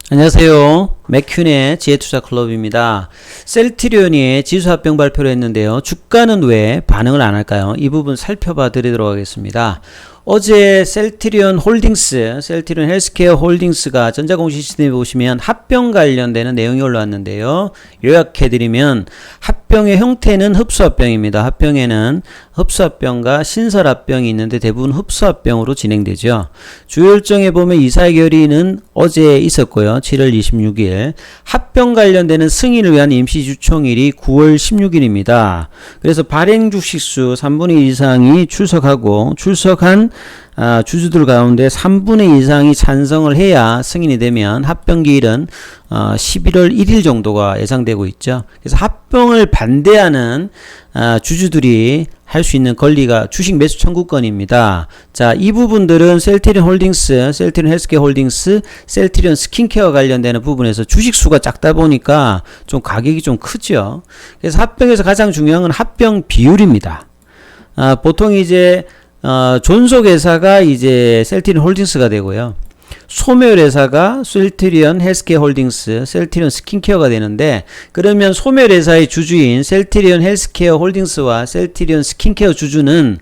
안녕하세요. 맥큐네 지혜투자클럽입니다. 셀트리온이 지수합병 발표를 했는데요. 주가는 왜 반응을 안 할까요? 이 부분 살펴봐 드리도록 하겠습니다. 어제 셀트리온 헬스케어 홀딩스가 전자공시 시스템에 보시면 합병 관련되는 내용이 올라왔는데요. 요약해드리면 합병의 형태는 흡수합병입니다. 합병에는 흡수합병과 신설합병이 있는데 대부분 흡수합병으로 진행되죠. 주요 일정에 보면 이사 결의는 어제 있었고요. 7월 26일. 합병 관련되는 승인을 위한 임시주총일이 9월 16일입니다. 그래서 발행 주식수 3분의 1 이상이 출석한 주주들 가운데 3분의 2 이상이 찬성을 해야 승인이 되면 합병기일은 11월 1일 정도가 예상되고 있죠. 그래서 합병을 반대하는 주주들이 할 수 있는 권리가 주식 매수 청구권입니다. 자, 이 부분들은 셀트리온 홀딩스, 셀트리온 헬스케어 홀딩스, 셀트리온 스킨케어 관련되는 부분에서 주식 수가 작다 보니까 좀 가격이 좀 크죠. 그래서 합병에서 가장 중요한 건 합병 비율입니다. 보통 이제 존속회사가 이제 셀트리온 홀딩스가 되고요. 소멸회사가 셀트리온 헬스케어 홀딩스, 셀트리온 스킨케어가 되는데, 그러면 소멸회사의 주주인 셀트리온 헬스케어 홀딩스와 셀트리온 스킨케어 주주는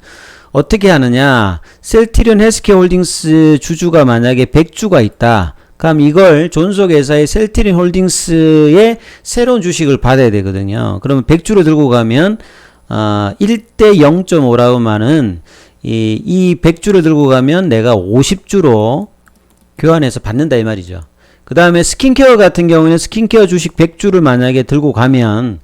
어떻게 하느냐? 셀트리온 헬스케어 홀딩스 주주가 만약에 100주가 있다. 그럼 이걸 존속회사의 셀트리온 홀딩스의 새로운 주식을 받아야 되거든요. 그러면 100주로 들고 가면 1대 0.5라고 하면은 이 100주를 들고 가면 내가 50주로 교환해서 받는다 이 말이죠. 그 다음에 스킨케어 같은 경우에는 스킨케어 주식 100주를 만약에 들고 가면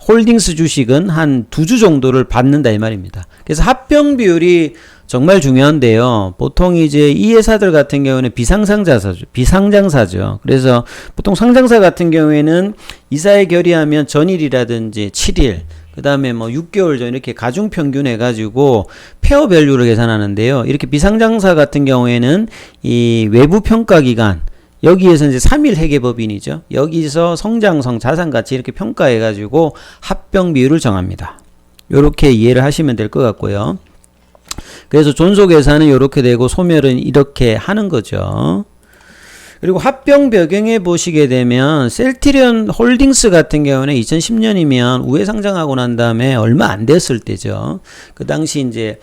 홀딩스 주식은 한 2주 정도를 받는다 이 말입니다. 그래서 합병 비율이 정말 중요한데요. 보통 이제 이 회사들 같은 경우는 비상장사죠. 그래서 보통 상장사 같은 경우에는 이사회 결의하면 전일이라든지 7일, 그 다음에 뭐 6개월 전 이렇게 가중평균 해가지고 페어 밸류를 계산하는데요. 이렇게 비상장사 같은 경우에는 이 외부 평가기관, 여기에서 이제 3일 회계법인이죠. 여기서 성장성, 자산가치 이렇게 평가해가지고 합병 비율을 정합니다. 요렇게 이해를 하시면 될 것 같고요. 그래서 존속회사는 이렇게 되고 소멸은 이렇게 하는 거죠. 그리고 합병 배경에 보시게 되면 셀트리온 홀딩스 같은 경우는 2010년이면 우회 상장하고 난 다음에 얼마 안 됐을 때죠. 그 당시 이제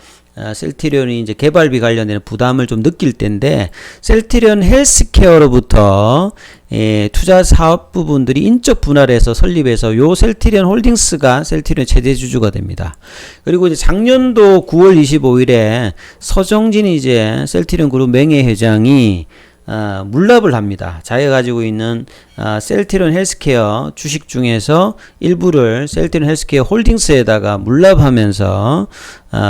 셀트리온이 이제 개발비 관련된 부담을 좀 느낄 때인데, 셀트리온 헬스케어로부터 투자 사업 부분들이 인적 분할해서 설립해서 요 셀트리온 홀딩스가 셀트리온 최대 주주가 됩니다. 그리고 이제 작년도 9월 25일에 서정진이 이제 셀트리온 그룹 명예회장이 물납을 합니다. 자기가 가지고 있는 셀트리온 헬스케어 주식 중에서 일부를 셀트리온 헬스케어 홀딩스에다가 물납하면서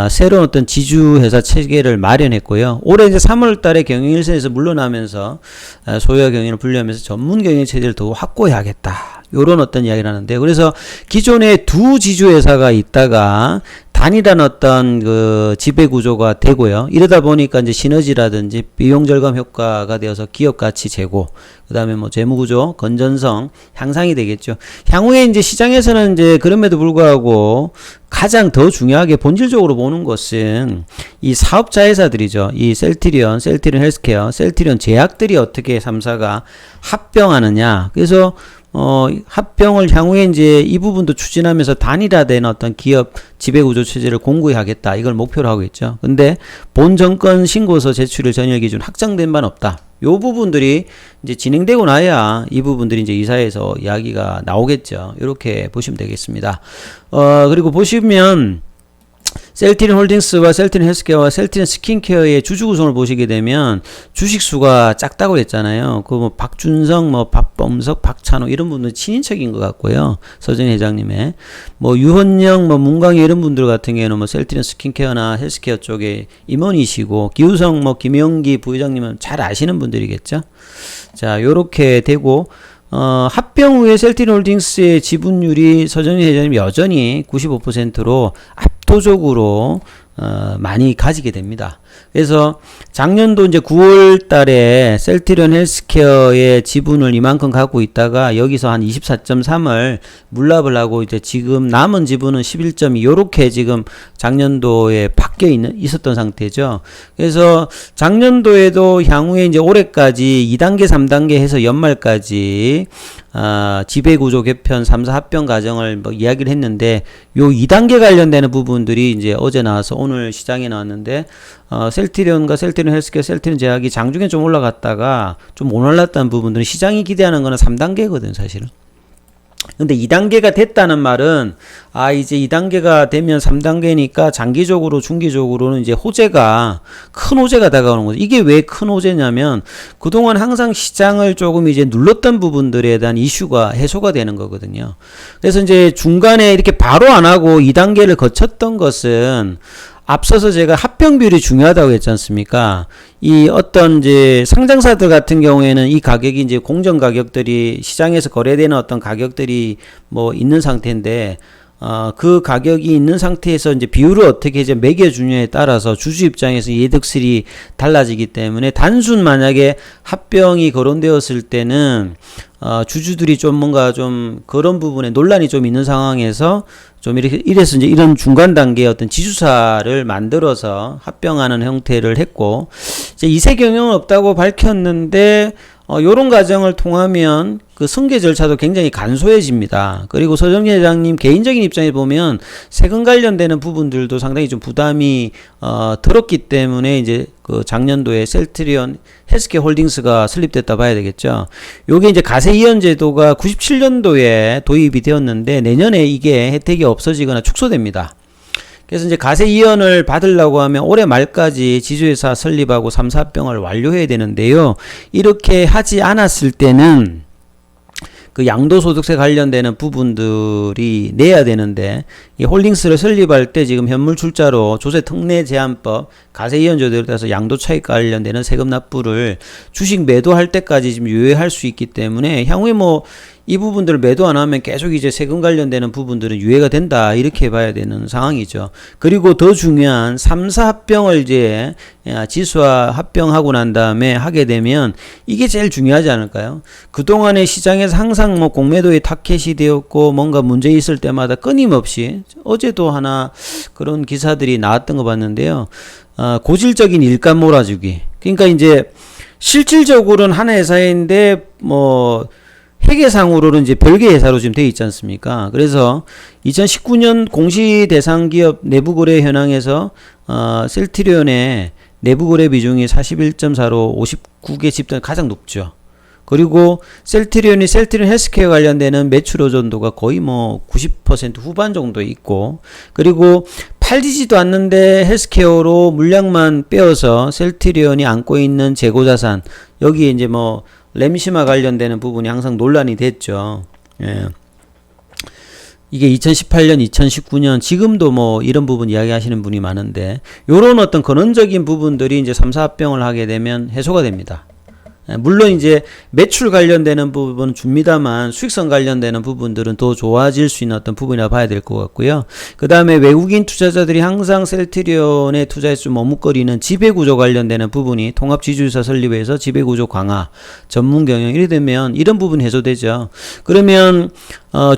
새로운 어떤 지주회사 체계를 마련했고요. 올해 이제 3월 달에 경영일선에서 물러나면서 소유와 경영을 분리하면서 전문 경영 체제를 더 확고해야겠다. 요런 어떤 이야기를 하는데요. 그래서 기존에 두 지주회사가 있다가 단일한 어떤 그 지배 구조가 되고요. 이러다 보니까 이제 시너지라든지 비용 절감 효과가 되어서 기업 가치 제고, 그 다음에 뭐 재무 구조, 건전성 향상이 되겠죠. 향후에 이제 시장에서는 이제 그럼에도 불구하고 가장 더 중요하게 본질적으로 보는 것은 이 사업자 회사들이죠. 이 셀트리온 헬스케어, 셀트리온 제약들이 어떻게 3사가 합병하느냐. 그래서 합병을 향후에 이제 이 부분도 추진하면서 단일화된 어떤 기업 지배구조 체제를 공고히 하겠다. 이걸 목표로 하고 있죠. 근데 본 정권 신고서 제출일 전일 기준 확정된 바는 없다. 요 부분들이 이제 진행되고 나야 이 부분들이 이제 이사회에서 이야기가 나오겠죠. 이렇게 보시면 되겠습니다. 그리고 보시면 셀트리온 홀딩스와 셀트리온 헬스케어와 셀트리온 스킨케어의 주주 구성을 보시게 되면 주식 수가 작다고 했잖아요. 그 뭐 박준성, 뭐 박범석, 박찬호 이런 분들 친인척인 것 같고요. 서정 회장님의 뭐 유헌영, 뭐 문광희 이런 분들 같은 경우는 뭐 셀트리온 스킨케어나 헬스케어 쪽에 임원이시고, 기우성, 뭐 김영기 부회장님은 잘 아시는 분들이겠죠. 자, 요렇게 되고. 합병 후에 셀트리온 홀딩스의 지분율이 서정희 회장님 여전히 95%로 압도적으로 많이 가지게 됩니다. 그래서 작년도 이제 9월 달에 셀트리온 헬스케어의 지분을 이만큼 갖고 있다가 여기서 한 24.3을 물납을 하고 이제 지금 남은 지분은 11.2 요렇게 지금 작년도에 있었던 상태죠. 그래서 작년도에도 향후에 이제 올해까지 2단계, 3단계 해서 연말까지 지배구조 개편 3사 합병 과정을 뭐 이야기를 했는데 요 2단계 관련되는 부분들이 이제 어제 나와서 오늘 시장에 나왔는데 셀트리온과 셀트리온 헬스케어, 셀트리온 제약이 장중에 좀 올라갔다가 좀 못 올랐다는 부분들은 시장이 기대하는 거는 3단계거든 사실은. 근데 2단계가 됐다는 말은 이제 2단계가 되면 3단계니까 장기적으로 중기적으로는 이제 큰 호재가 다가오는 거죠. 이게 왜 큰 호재냐면 그동안 항상 시장을 조금 이제 눌렀던 부분들에 대한 이슈가 해소가 되는 거거든요. 그래서 이제 중간에 이렇게 바로 안 하고 2단계를 거쳤던 것은 앞서서 제가 합병 비율이 중요하다고 했지 않습니까? 이 어떤 이제 상장사들 같은 경우에는 이 가격이 이제 공정 가격들이 시장에서 거래되는 어떤 가격들이 뭐 있는 상태인데 그 가격이 있는 상태에서 이제 비율을 어떻게 이제 매겨주냐에 따라서 주주 입장에서 이해득실이 달라지기 때문에 단순 만약에 합병이 거론되었을 때는 주주들이 좀 뭔가 좀 그런 부분에 논란이 좀 있는 상황에서 좀 이래서 이제 이런 중간 단계의 어떤 지주사를 만들어서 합병하는 형태를 했고, 이제 이세 경영은 없다고 밝혔는데, 요런 과정을 통하면 그 승계 절차도 굉장히 간소해집니다. 그리고 서정진 회장님 개인적인 입장에 보면 세금 관련되는 부분들도 상당히 좀 부담이 들었기 때문에 이제 그 작년도에 셀트리온 헬스케어 홀딩스가 설립됐다 봐야 되겠죠. 요게 이제 가세 이연 제도가 97년도에 도입이 되었는데 내년에 이게 혜택이 없어지거나 축소됩니다. 그래서 이제 가세 이연을 받으려고 하면 올해 말까지 지주회사 설립하고 3사 합병을 완료해야 되는데요. 이렇게 하지 않았을 때는 그 양도소득세 관련되는 부분들이 내야 되는데, 이 홀딩스를 설립할 때 지금 현물 출자로 조세 특례 제한법 가세 이연 제도에 따라서 양도 차익 관련되는 세금 납부를 주식 매도할 때까지 지금 유예할 수 있기 때문에 향후에 뭐 이 부분들을 매도 안 하면 계속 이제 세금 관련되는 부분들은 유예가 된다, 이렇게 봐야 되는 상황이죠. 그리고 더 중요한 3사 합병을 이제 지수와 합병하고 난 다음에 하게 되면 이게 제일 중요하지 않을까요? 그동안에 시장에서 항상 뭐 공매도의 타켓이 되었고 뭔가 문제 있을 때마다 끊임없이, 어제도 하나 그런 기사들이 나왔던 거 봤는데요. 고질적인 일감 몰아주기. 그러니까 이제 실질적으로는 하나 회사인데 뭐 회계상으로는 이제 별개 회사로 지금 되어 있지 않습니까? 그래서 2019년 공시 대상 기업 내부 거래 현황에서 셀트리온의 내부 거래 비중이 41.4로 59개 집단 가장 높죠. 그리고 셀트리온 헬스케어 관련되는 매출 의존도가 거의 뭐 90% 후반 정도 있고, 그리고 팔리지도 않는데 헬스케어로 물량만 빼어서 셀트리온이 안고 있는 재고자산, 여기에 이제 뭐 램시마 관련되는 부분이 항상 논란이 됐죠. 예. 이게 2018년, 2019년, 지금도 뭐 이런 부분 이야기하시는 분이 많은데, 요런 어떤 근원적인 부분들이 이제 3사 합병을 하게 되면 해소가 됩니다. 물론 이제 매출 관련되는 부분은 줍니다만 수익성 관련되는 부분들은 더 좋아질 수 있는 어떤 부분이라 봐야 될 것 같고요. 그 다음에 외국인 투자자들이 항상 셀트리온에 투자해서 좀 머뭇거리는 지배구조 관련되는 부분이 통합지주회사 설립에서 지배구조 강화, 전문 경영, 이래 되면 이런 부분 해소되죠. 그러면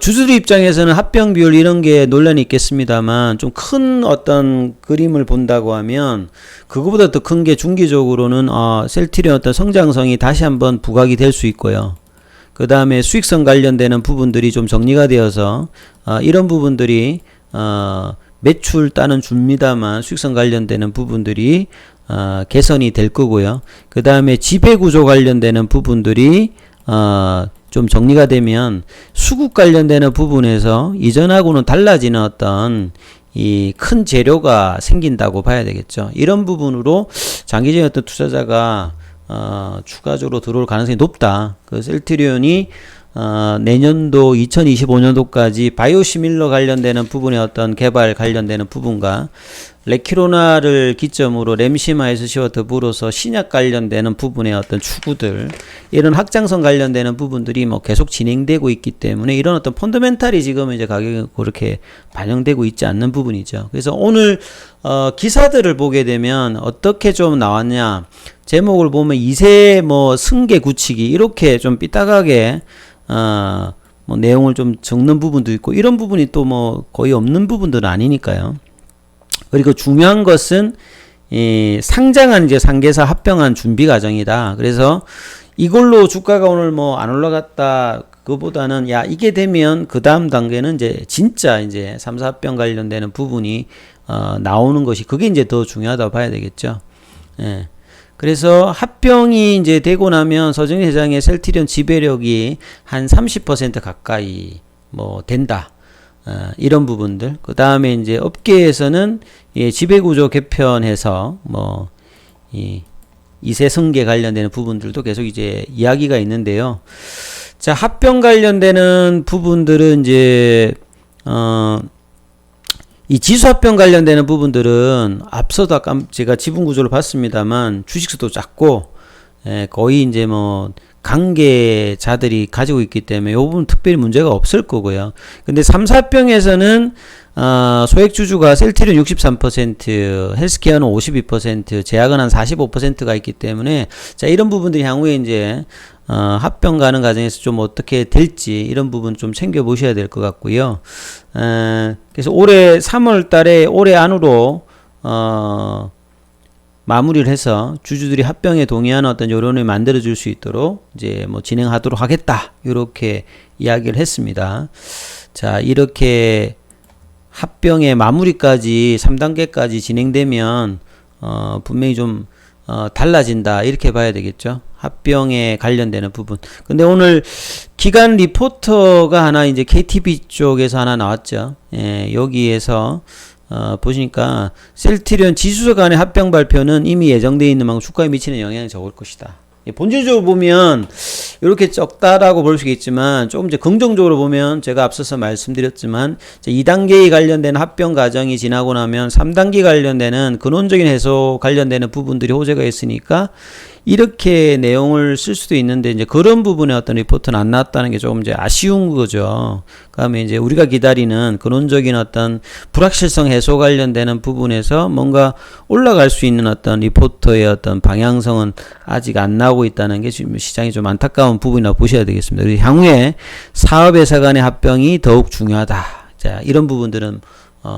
주주들 입장에서는 합병 비율 이런 게 논란이 있겠습니다만 좀 큰 어떤 그림을 본다고 하면 그거보다 더 큰 게 중기적으로는 셀트리온 어떤 성장성이 다시 한번 부각이 될 수 있고요. 그 다음에 수익성 관련되는 부분들이 좀 정리가 되어서 이런 부분들이 매출 따는 줍니다만 수익성 관련되는 부분들이 개선이 될 거고요. 그 다음에 지배구조 관련되는 부분들이 좀 정리가 되면 수급 관련되는 부분에서 이전하고는 달라지는 어떤 이 큰 재료가 생긴다고 봐야 되겠죠. 이런 부분으로 장기적인 어떤 투자자가 추가적으로 들어올 가능성이 높다. 그 셀트리온이 내년도 2025년도까지 바이오시밀러 관련되는 부분의 어떤 개발 관련되는 부분과 레키로나를 기점으로 램시마이스시와 더불어서 신약 관련되는 부분의 어떤 추구들, 이런 확장성 관련되는 부분들이 뭐 계속 진행되고 있기 때문에 이런 어떤 펀더멘탈이 지금 이제 가격에 그렇게 반영되고 있지 않는 부분이죠. 그래서 오늘 기사들을 보게 되면 어떻게 좀 나왔냐, 제목을 보면 2세 뭐 승계 굳히기 이렇게 좀 삐딱하게 뭐 내용을 좀 적는 부분도 있고, 이런 부분이 또 뭐 거의 없는 부분들은 아니니까요. 그리고 중요한 것은 이 상장한 이제 상계사 합병한 준비 과정이다. 그래서 이걸로 주가가 오늘 뭐 안 올라갔다 그거보다는 야 이게 되면 그 다음 단계는 이제 진짜 이제 3사 합병 관련되는 부분이 나오는 것이, 그게 이제 더 중요하다고 봐야 되겠죠. 예. 그래서 합병이 이제 되고 나면 서정희 회장의 셀트리온 지배력이 한 30% 가까이 뭐 된다. 이런 부분들. 그 다음에 이제 업계에서는 지배구조 개편해서 뭐 이 2세 승계 관련되는 부분들도 계속 이제 이야기가 있는데요. 자, 합병 관련되는 부분들은 이제 이 지수합병 관련되는 부분들은 앞서도 아까 제가 지분구조를 봤습니다만 주식수도 작고 거의 이제 뭐 관계자들이 가지고 있기 때문에 이 부분 특별히 문제가 없을 거고요. 근데 3사병에서는 소액주주가 셀트리온 63%, 헬스케어는 52%, 제약은 한 45%가 있기 때문에 자, 이런 부분들이 향후에 이제 합병 가는 과정에서 좀 어떻게 될지 이런 부분 좀 챙겨 보셔야 될 것 같고요. 그래서 올해 3월 달에 올해 안으로 마무리를 해서 주주들이 합병에 동의하는 어떤 여론을 만들어 줄 수 있도록 이제 뭐 진행하도록 하겠다, 이렇게 이야기를 했습니다. 자, 이렇게 합병의 마무리까지 3단계까지 진행되면 분명히 좀 달라진다, 이렇게 봐야 되겠죠. 합병에 관련되는 부분. 근데 오늘 기관 리포터가 하나 이제 KTB 쪽에서 하나 나왔죠. 예, 여기에서 보시니까 셀트리온 지수서 간의 합병 발표는 이미 예정되어 있는 만큼 주가에 미치는 영향이 적을 것이다. 본질적으로 보면 이렇게 적다라고 볼 수 있겠지만, 조금 이제 긍정적으로 보면 제가 앞서서 말씀드렸지만 2단계에 관련된 합병 과정이 지나고 나면 3단계 관련되는 근원적인 해소 관련되는 부분들이 호재가 있으니까 이렇게 내용을 쓸 수도 있는데, 이제 그런 부분에 어떤 리포트는 안 나왔다는 게 조금 이제 아쉬운 거죠. 그다음에 이제 우리가 기다리는 근원적인 어떤 불확실성 해소 관련되는 부분에서 뭔가 올라갈 수 있는 어떤 리포터의 어떤 방향성은 아직 안 나오고 있다는 게 지금 시장이 좀 안타까운 부분이라고 보셔야 되겠습니다. 그리고 향후에 사업회사 간의 합병이 더욱 중요하다. 자, 이런 부분들은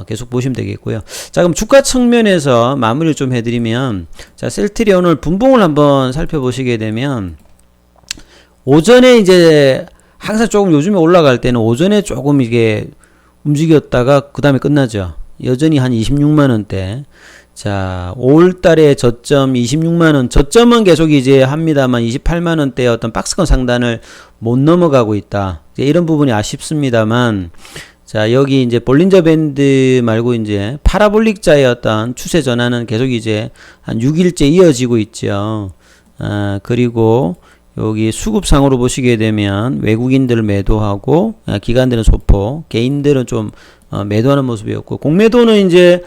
계속 보시면 되겠고요. 자, 그럼 주가 측면에서 마무리를 좀 해드리면, 자, 셀트리온 오늘 분봉을 한번 살펴보시게 되면, 오전에 이제 항상 조금 요즘에 올라갈 때는 오전에 조금 이게 움직였다가 그 다음에 끝나죠. 여전히 한 26만원대. 자, 5월달에 저점 26만원, 저점은 계속 이제 합니다만 28만원대의 어떤 박스권 상단을 못 넘어가고 있다. 이제 이런 부분이 아쉽습니다만, 자, 여기 이제 볼린저 밴드 말고 이제 파라볼릭자의 어떤 추세 전환은 계속 이제 한 6일째 이어지고 있죠. 그리고 여기 수급상으로 보시게 되면 외국인들 매도하고 기관들은 소폭, 개인들은 좀 매도하는 모습이었고, 공매도는 이제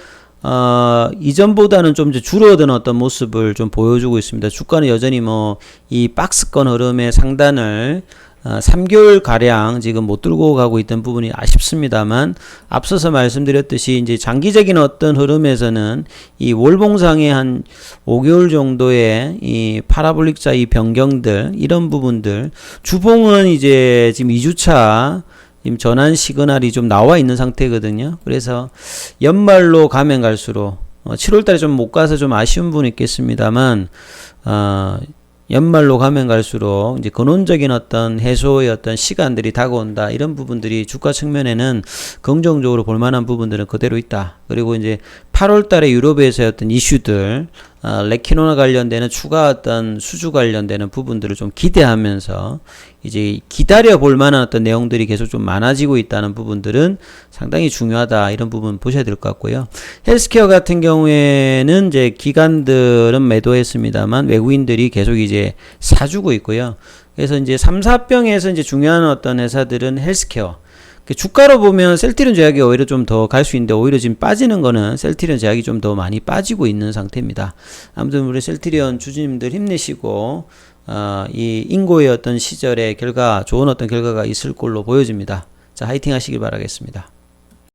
이전보다는 좀 이제 줄어든 어떤 모습을 좀 보여주고 있습니다. 주가는 여전히 뭐 이 박스권 흐름의 상단을 3개월 가량 지금 못 들고 가고 있던 부분이 아쉽습니다만, 앞서서 말씀드렸듯이 이제 장기적인 어떤 흐름에서는 이 월봉상의 한 5개월 정도의 이 파라볼릭자 이 변경들, 이런 부분들, 주봉은 이제 지금 2주차 지금 전환 시그널이 좀 나와 있는 상태거든요. 그래서 연말로 가면 갈수록 7월달에 좀 못 가서 좀 아쉬운 부분이 있겠습니다만, 연말로 가면 갈수록 이제 근원적인 어떤 해소의 어떤 시간들이 다가온다, 이런 부분들이 주가 측면에는 긍정적으로 볼 만한 부분들은 그대로 있다. 그리고 이제 8월 달에 유럽에서의 어떤 이슈들, 레키노나 관련되는 추가 어떤 수주 관련되는 부분들을 좀 기대하면서 이제 기다려 볼 만한 어떤 내용들이 계속 좀 많아지고 있다는 부분들은 상당히 중요하다, 이런 부분 보셔야 될 것 같고요. 헬스케어 같은 경우에는 이제 기관들은 매도했습니다만 외국인들이 계속 이제 사주고 있고요. 그래서 이제 3, 4병에서 이제 중요한 어떤 회사들은 헬스케어, 주가로 보면 셀트리온 제약이 오히려 좀 더 갈 수 있는데 오히려 지금 빠지는 거는 셀트리온 제약이 좀 더 많이 빠지고 있는 상태입니다. 아무튼 우리 셀트리온 주주님들 힘내시고 이 인고의 어떤 시절의 결과 좋은 어떤 결과가 있을 걸로 보여집니다. 자, 화이팅 하시길 바라겠습니다.